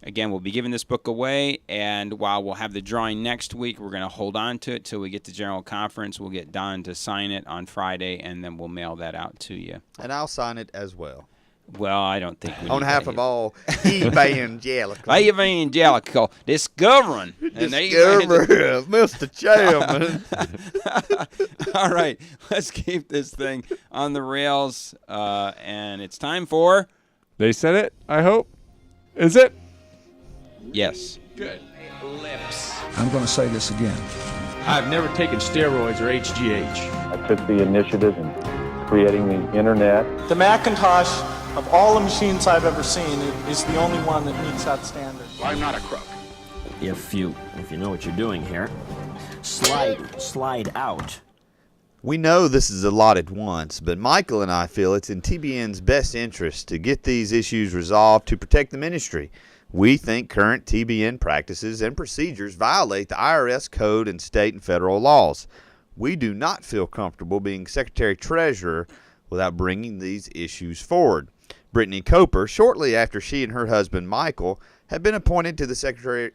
again, we'll be giving this book away, and while we'll have the drawing next week, we're going to hold on to it till we get to General Conference. We'll get Don to sign it on Friday, and then we'll mail that out to you. And I'll sign it as well. Well, I don't think we On need half that of all evangelical. evangelical discovering. Discover, Mr. Chairman. All right, let's keep this thing on the rails, and it's time for... They said it, I hope. Is it? Yes. Good. I'm going to say this again. I've never taken steroids or HGH. I took the initiative in creating the internet. The Macintosh, of all the machines I've ever seen, is the only one that meets that standard. I'm not a crook. If you know what you're doing here, slide out. We know this is a lot at once, but Michael and I feel it's in TBN's best interest to get these issues resolved to protect the ministry. We think current TBN practices and procedures violate the IRS code and state and federal laws. We do not feel comfortable being Secretary-Treasurer without bringing these issues forward. Brittany Coper, shortly after she and her husband Michael had been appointed to the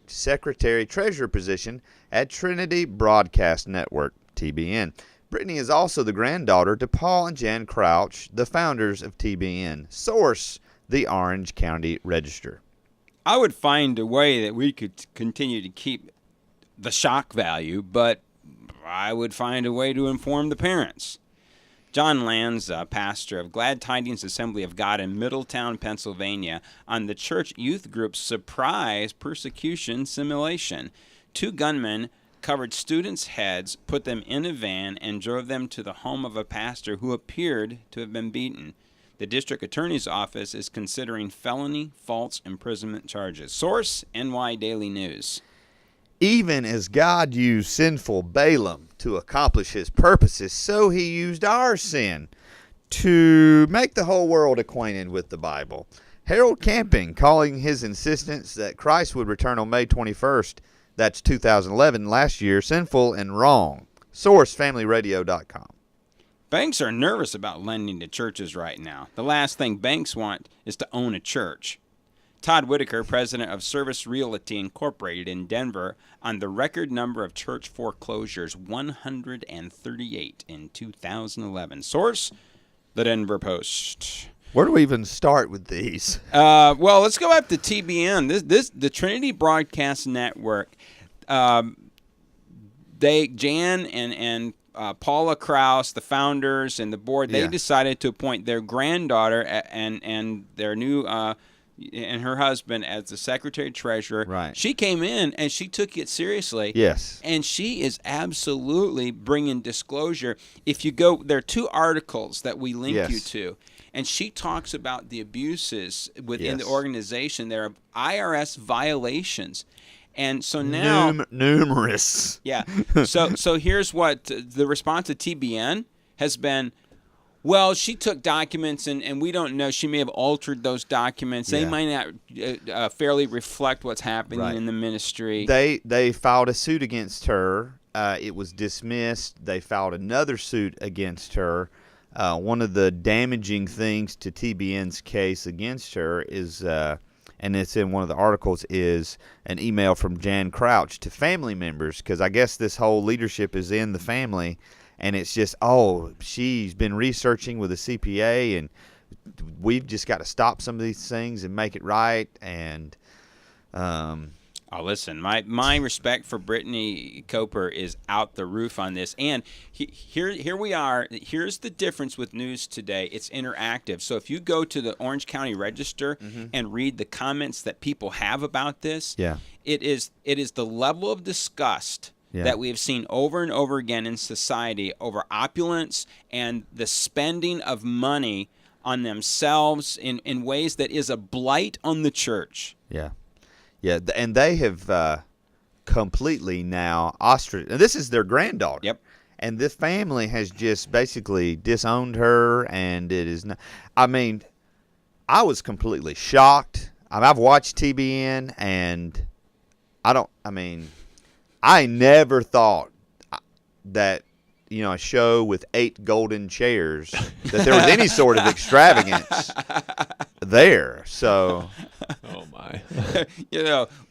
Secretary-Treasurer position at Trinity Broadcast Network, TBN. Brittany is also the granddaughter to Paul and Jan Crouch, the founders of TBN. Source, the Orange County Register. I would find a way that we could continue to keep the shock value, but I would find a way to inform the parents. John Lanza, pastor of Glad Tidings Assembly of God in Middletown, Pennsylvania, on the church youth group's surprise persecution simulation. 2 gunmen covered students' heads, put them in a van, and drove them to the home of a pastor who appeared to have been beaten. The district attorney's office is considering felony false imprisonment charges. Source, NY Daily News. Even as God used sinful Balaam to accomplish his purposes, so he used our sin to make the whole world acquainted with the Bible. Harold Camping calling his insistence that Christ would return on May 21st, that's 2011, last year, sinful and wrong. Source, FamilyRadio.com. Banks are nervous about lending to churches right now. The last thing banks want is to own a church. Todd Whitaker, president of Service Realty Incorporated in Denver, on the record number of church foreclosures, 138 in 2011. Source, the Denver Post. Where do we even start with these? Well, let's go up to TBN. The Trinity Broadcast Network. Jan and Paula Kraus, the founders and the board, they decided to appoint their granddaughter and their new and her husband as the secretary-treasurer. Right. She came in and she took it seriously. Yes. And she is absolutely bringing disclosure. If you go, there are 2 articles that we link you to. And she talks about the abuses within the organization. There are IRS violations. And so now... numerous. Yeah. So here's what the response to TBN has been. Well, she took documents, and we don't know. She may have altered those documents. They might not fairly reflect what's happening in the ministry. They filed a suit against her. It was dismissed. They filed another suit against her. One of the damaging things to TBN's case against her is, and it's in one of the articles, is an email from Jan Crouch to family members, because I guess this whole leadership is in the family. And it's just, she's been researching with a CPA, and we've just got to stop some of these things and make it right. And listen, my respect for Brittany Coper is out the roof on this. And here we are. Here's the difference with news today. It's interactive. So if you go to the Orange County Register and read the comments that people have about this, it is the level of disgust that we have seen over and over again in society over opulence and the spending of money on themselves in ways that is a blight on the church. Yeah, and they have completely now ostracized. And this is their granddaughter. Yep. And this family has just basically disowned her, and it is not. I mean, I was completely shocked. I've watched TBN, and I never thought that, a show with 8 golden chairs, that there was any sort of extravagance there. So, oh my,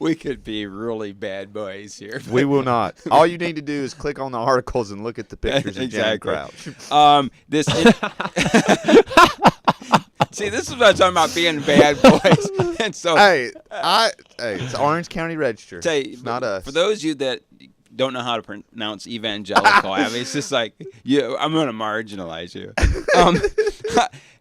we could be really bad boys here. We will not. All you need to do is click on the articles and look at the pictures of Jan Crouch. See, this is what I'm talking about, being bad boys. And so, it's Orange County Register. It's not us. For those of you that don't know how to pronounce evangelical, it's just like, I'm going to marginalize you.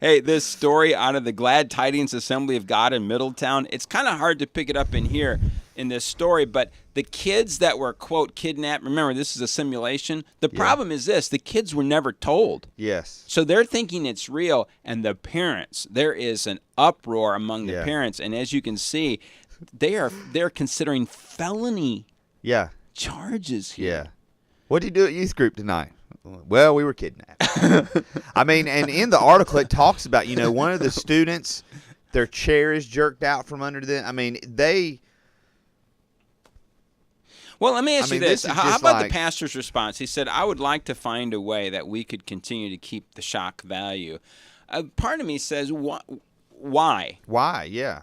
Hey, this story out of the Glad Tidings Assembly of God in Middletown, it's kind of hard to pick it up in here in this story, but the kids that were, quote, kidnapped, remember, this is a simulation. The problem is this: the kids were never told. Yes. So they're thinking it's real, and the parents, there is an uproar among the parents, and as you can see, they're considering felony charges here. Yeah. What did you do at youth group tonight? Well, we were kidnapped. And in the article it talks about, one of the students, their chair is jerked out from under them. Well, let me ask you this. How about the pastor's response? He said, I would like to find a way that we could continue to keep the shock value. Part of me says, why? Why, yeah.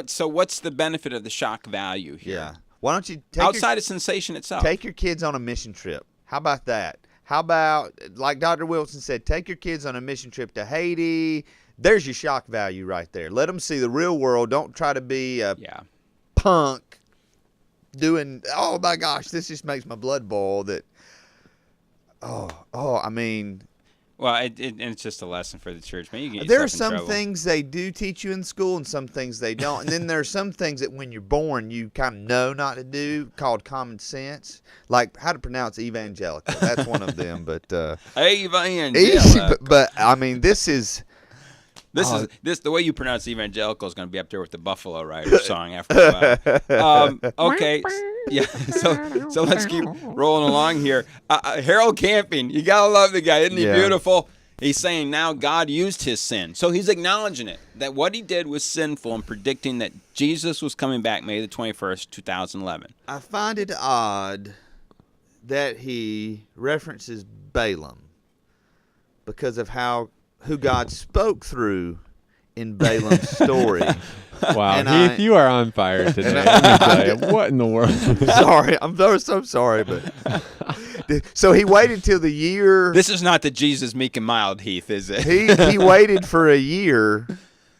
So what's the benefit of the shock value here? Yeah. Why don't you outside of sensation itself? Take your kids on a mission trip. How about that? How about, like Dr. Wilson said, take your kids on a mission trip to Haiti. There's your shock value right there. Let them see the real world. Don't try to be a punk doing, oh my gosh, this just makes my blood boil. Well, it's just a lesson for the church. Man, you get there are yourself in some trouble. things they do teach you in school and some things they don't. And then there are some things that when you're born you kind of know not to do, called common sense. Like how to pronounce evangelical. That's one of them. But evangelical. But this is the way you pronounce evangelical is going to be up there with the Buffalo Riders song after a while. Okay. Yeah, so let's keep rolling along here. Harold Camping, you gotta love the guy, isn't he beautiful? He's saying now God used his sin, so he's acknowledging it, that what he did was sinful, and predicting that Jesus was coming back May the 21st, 2011. I find it odd that he references Balaam because of who God spoke through in Balaam's story. Wow, Heath, you are on fire today. Let me tell you, what in the world? Sorry, I'm so sorry, but so he waited till the year. This is not the Jesus meek and mild Heath, is it? He waited for a year.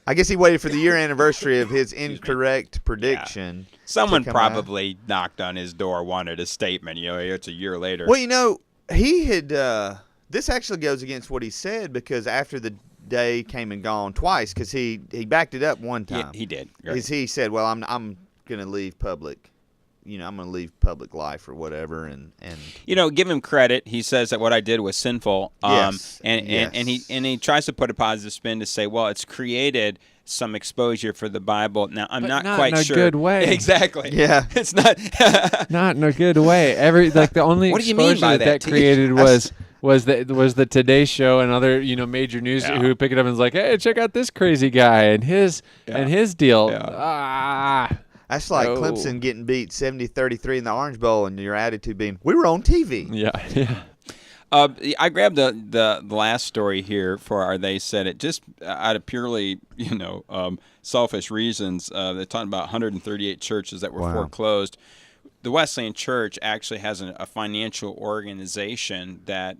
I guess he waited for the year anniversary of his incorrect prediction. Yeah. Someone probably knocked on his door, wanted a statement. It's a year later. Well, he had. This actually goes against what he said, because after the day came and gone twice, because he backed it up one time. He did. Because he said, well, I'm going to leave public, I'm going to leave public life or whatever. And give him credit. He says that what I did was sinful. Yes. And he tries to put a positive spin to say, well, it's created some exposure for the Bible. Now, I'm not quite sure. Not in a good way. Exactly. Yeah. It's not. Not in a good way. The only what do you mean exposure by that created was was the Today Show and other major news who pick it up and is like, hey, check out this crazy guy and his deal. That's like Clemson getting beat 70-33 in the Orange Bowl, and your attitude being, we were on TV. Yeah. I grabbed the last story here for our They Said It, just out of purely, selfish reasons. They're talking about 138 churches that were foreclosed. The Wesleyan Church actually has a financial organization that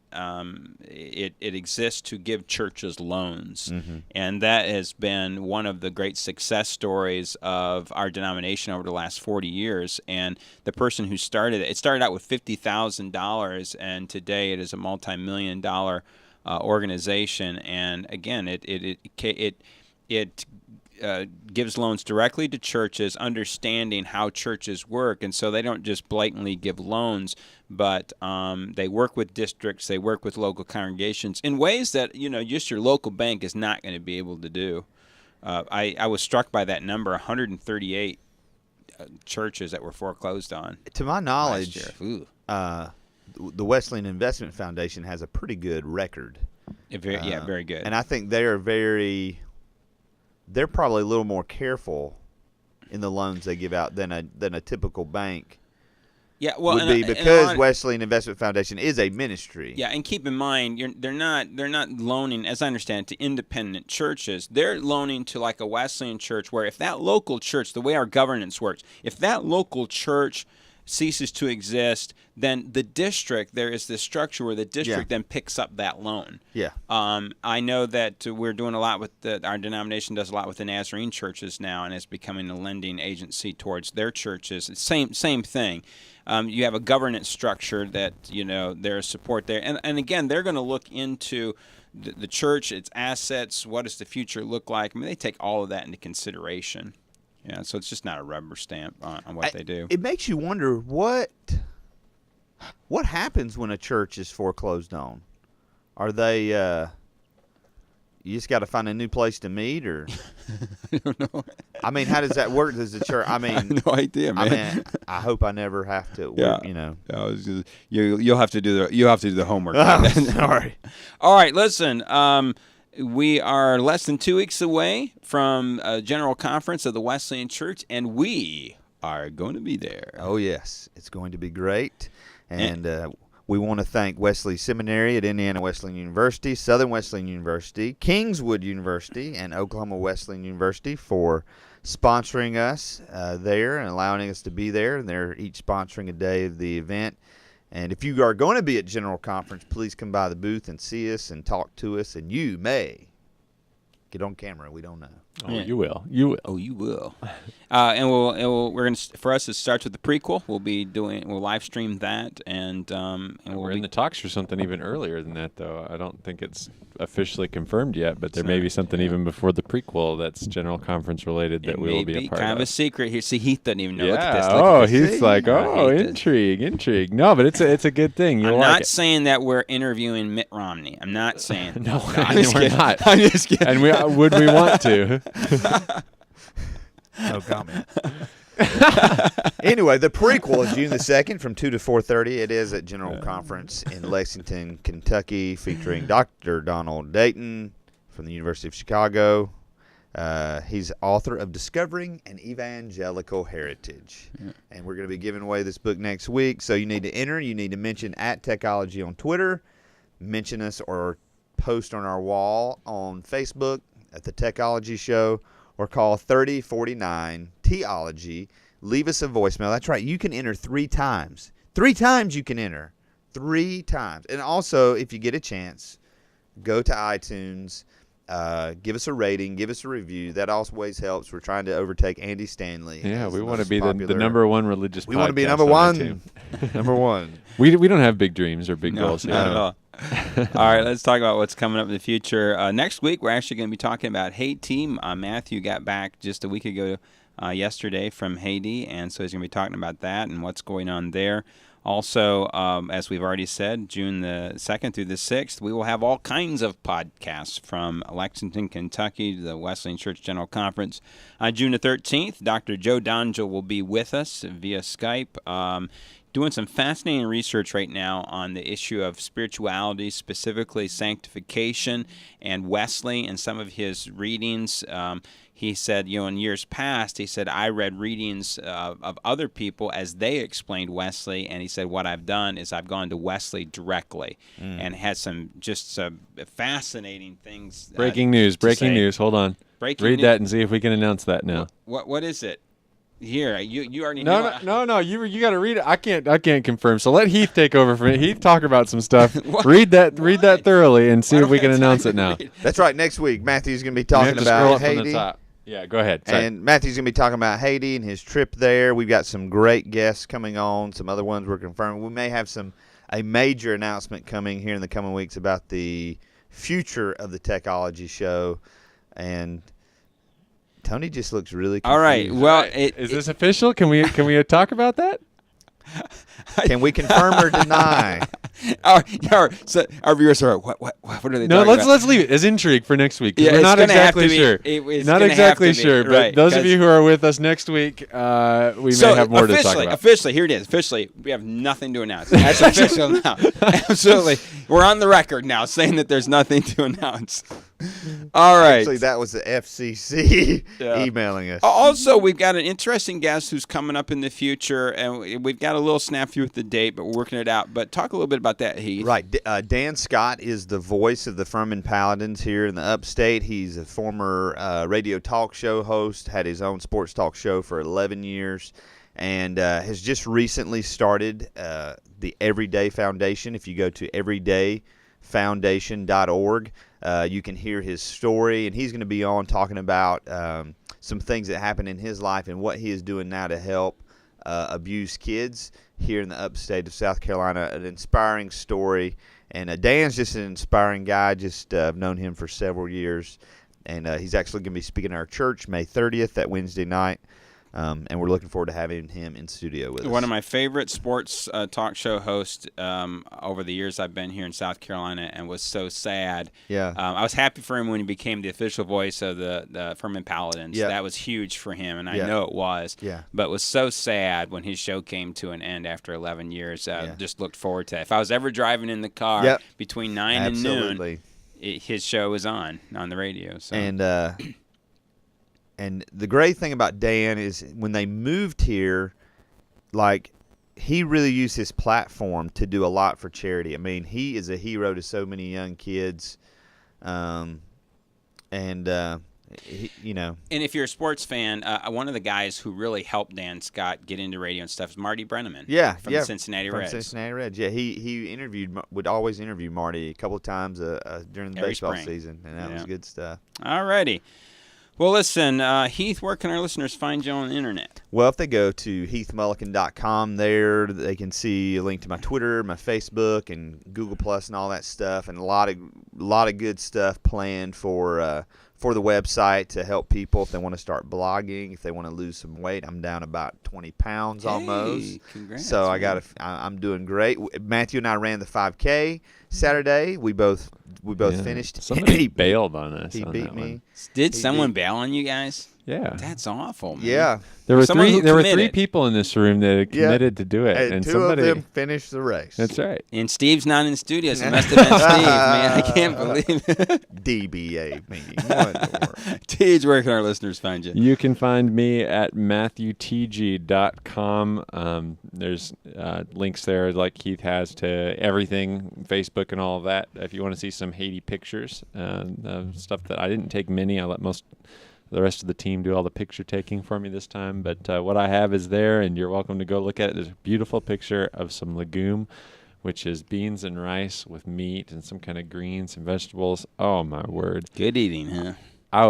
it exists to give churches loans. And that has been one of the great success stories of our denomination over the last 40 years. And the person who started it started out with $50,000, and today it is a multi-million-dollar organization. And again, it gives loans directly to churches, understanding how churches work. And so they don't just blatantly give loans, but they work with districts, they work with local congregations in ways that, just your local bank is not going to be able to do. I was struck by that number, 138 churches that were foreclosed on. To my knowledge, the Wesleyan Investment Foundation has a pretty good record. Very good. And I think they're probably a little more careful in the loans they give out than a typical bank. Yeah, well, would be because Wesleyan Investment Foundation is a ministry. Yeah, and keep in mind, they're not loaning, as I understand, to independent churches. They're loaning to like a Wesleyan church, where if that local church, the way our governance works, if that local church ceases to exist, then the district, there is this structure where the district then picks up that loan. Yeah. I know that we're doing a lot with our denomination does a lot with the Nazarene churches now, and it's becoming a lending agency towards their churches. Same thing. You have a governance structure that, there's support there. And again, they're going to look into the church, its assets, what does the future look like. I mean, they take all of that into consideration. Yeah, so it's just not a rubber stamp on what they do. It makes you wonder what happens when a church is foreclosed on. Are they you just got to find a new place to meet, or I don't know. I mean, how does that work? Does the church? I mean, no idea, man. I mean, I hope I never have to. You'll have to do the homework. Sorry. All right, listen. We are less than 2 weeks away from a general conference of the Wesleyan Church, and we are going to be there. Oh, yes. It's going to be great. And we want to thank Wesley Seminary at Indiana Wesleyan University, Southern Wesleyan University, Kingswood University, and Oklahoma Wesleyan University for sponsoring us there and allowing us to be there. And they're each sponsoring a day of the event. And if you are going to be at General Conference, please come by the booth and see us and talk to us. And you may get on camera. We don't know. Oh, you will. You will. Oh, you will. And we're going to, for us, it starts with the prequel. We'll live stream that, and we're in the talks for something even earlier than that, though. I don't think it's officially confirmed yet, but there may be something even before the prequel that's General Conference related that we will be a part of. Kind of a secret here. See, Heath doesn't even know. Yeah. Look at this. Look at this. He's like, intrigue. No, but it's a good thing. I'm not saying that we're interviewing Mitt Romney. I'm not saying. No, we're not. I'm just kidding. And would we want to? No comment. Anyway, the prequel is June the 2nd from 2 to 4:30. It is at General Conference in Lexington, Kentucky, featuring Dr. Donald Dayton from the University of Chicago. He's author of Discovering an Evangelical Heritage. Yeah. And we're going to be giving away this book next week. So you need to enter. You need to mention @Techology on Twitter. Mention us or post on our wall on Facebook at the Techology Show, or call 3049-TEOLOGY. Leave us a voicemail. That's right. You can enter 3 times. 3 times you can enter. 3 times. And also, if you get a chance, go to iTunes, give us a rating, give us a review. That always helps. We're trying to overtake Andy Stanley. Yeah, we want to be the number one religious podcast. We want to be number one. Number one. We don't have big dreams or big goals. Not at all. All right, let's talk about what's coming up in the future. Next week, we're actually going to be talking about Haiti. Matthew got back just a week ago yesterday from Haiti, and so he's going to be talking about that and what's going on there. Also, as we've already said, June the 2nd through the 6th, we will have all kinds of podcasts from Lexington, Kentucky, to the Wesleyan Church General Conference. On June the 13th, Dr. Joe Donjo will be with us via Skype, doing some fascinating research right now on the issue of spirituality, specifically sanctification, and Wesley and some of his readings. He said, in years past, he said, I read readings of other people as they explained Wesley, and he said, what I've done is I've gone to Wesley directly and had some just fascinating things. Breaking news. Hold on. Read that and see if we can announce that now. What is it? Here, you already know. No. You got to read it. I can't confirm. So let Heath take over from it. Heath, talk about some stuff. Read that thoroughly and see if we can announce it now. That's right. Next week, Matthew's going to be talking about Haiti. Yeah, go ahead. Sorry. And Matthew's going to be talking about Haiti and his trip there. We've got some great guests coming on. Some other ones we're confirming. We may have a major announcement coming here in the coming weeks about the future of the Techology show. And Tony just looks really confused. All right. Well, is this official? Can we talk about that? Can we confirm or deny? Our viewers are what are they? No, talking let's leave it as intrigue for next week. Yeah, we're not exactly sure. Not exactly sure, but right, those of you who are with us next week, we may have more to talk about. Officially, here it is. Officially, we have nothing to announce. That's official now. Absolutely, we're on the record now saying that there's nothing to announce. All right. Actually, that was the FCC emailing us. Also, we've got an interesting guest who's coming up in the future, and we've got a little snafu with the date, but we're working it out. But talk a little bit about that, Heath. Right. Dan Scott is the voice of the Furman Paladins here in the upstate. He's a former radio talk show host, had his own sports talk show for 11 years, and has just recently started the Everyday Foundation. If you go to everydayfoundation.org, you can hear his story, and he's going to be on talking about some things that happened in his life and what he is doing now to help abused kids here in the upstate of South Carolina. An inspiring story, and Dan's just an inspiring guy. I've known him for several years, and he's actually going to be speaking at our church May 30th, that Wednesday night. And we're looking forward to having him in studio with us. One of my favorite sports talk show hosts over the years I've been here in South Carolina, and was so sad. Yeah. I was happy for him when he became the official voice of the Furman Paladins. Yeah. That was huge for him, and I know it was. Yeah. But it was so sad when his show came to an end after 11 years. Just looked forward to it. If I was ever driving in the car between 9 and noon, his show was on the radio. So. And the great thing about Dan is when they moved here, he really used his platform to do a lot for charity. I mean, he is a hero to so many young kids, And if you're a sports fan, one of the guys who really helped Dan Scott get into radio and stuff is Marty Brenneman. From the Cincinnati Reds. Cincinnati Reds. Yeah, he would always interview Marty a couple of times during the baseball season, and that was good stuff. All righty. Well, listen, Heath, where can our listeners find you on the internet? Well, if they go to heathmullican.com, there they can see a link to my Twitter, my Facebook, and Google Plus, and all that stuff, and a lot of good stuff planned for the website to help people if they want to start blogging, if they want to lose some weight. I'm down about 20 pounds almost. Congrats, so I'm doing great. Matthew and I ran the 5K Saturday. We both finished. Somebody bailed on us. He beat me. One. Did someone bail on you guys? Yeah. That's awful, man. Yeah. There were three people in this room that had committed to do it, and two of them finished the race. That's right. And Steve's not in the studio, so it must have been Steve, man. I can't believe it. DBA meeting. Tej, where can our listeners find you? You can find me at MatthewTG.com. There's links there, like Keith has, to everything, Facebook and all of that. If you want to see some Haiti pictures, stuff that I didn't take many, I let the rest of the team do all the picture taking for me this time. But what I have is there, and you're welcome to go look at it. There's a beautiful picture of some legume, which is beans and rice with meat and some kind of greens and vegetables. Oh, my word. Good eating, huh? I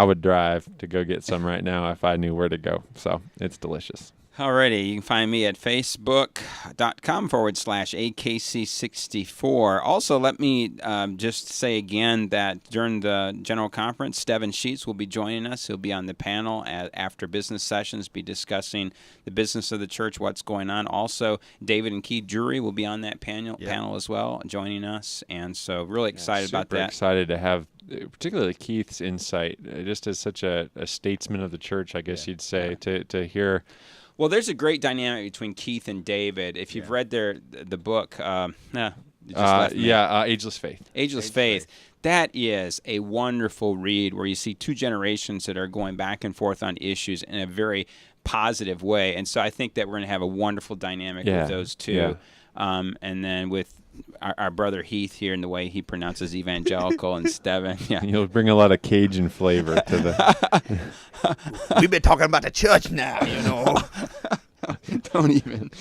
would drive to go get some right now if I knew where to go. So it's delicious. Alrighty, you can find me at facebook.com/AKC64. Also, let me just say again that during the General Conference, Steven Sheets will be joining us. He'll be on the panel after business sessions, be discussing the business of the church, what's going on. Also, David and Keith Drury will be on that panel as well, joining us. And so really excited about that. Super excited to have particularly Keith's insight, just as such a statesman of the church, I guess you'd say, to hear Well, there's a great dynamic between Keith and David. If you've read the book, Ageless Faith. Ageless Faith. That is a wonderful read where you see two generations that are going back and forth on issues in a very positive way. And so I think that we're going to have a wonderful dynamic with those two. Yeah. And then with our brother Heath here and the way he pronounces evangelical and Steven. Yeah. You'll bring a lot of Cajun flavor to the... We've been talking about the church now, you know. Don't even.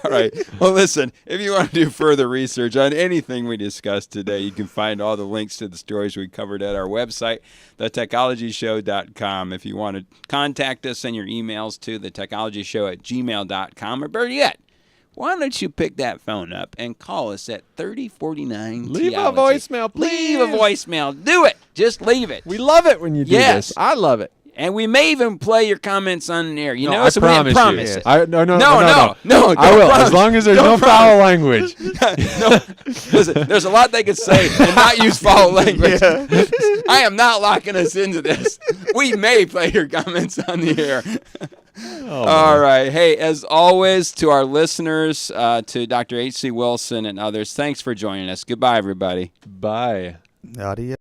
All right. Well, listen, if you want to do further research on anything we discussed today, you can find all the links to the stories we covered at our website, thetechnologyshow.com. If you want to contact us, send your emails to thetechnologyshow@gmail.com. Or better yet, why don't you pick that phone up and call us at 3049 Leave a voicemail, please. Leave a voicemail. Do it. Just leave it. We love it when you do this. I love it. And we may even play your comments on the air. You know, I so promise we promise you. it. No. No, I will, promise. as long as there's Don't no foul language. No, listen, there's a lot they could say and not use foul language. I am not locking us into this. We may play your comments on the air. All right. Hey, as always, to our listeners, to Dr. H.C. Wilson and others, thanks for joining us. Goodbye, everybody. Bye. Adios.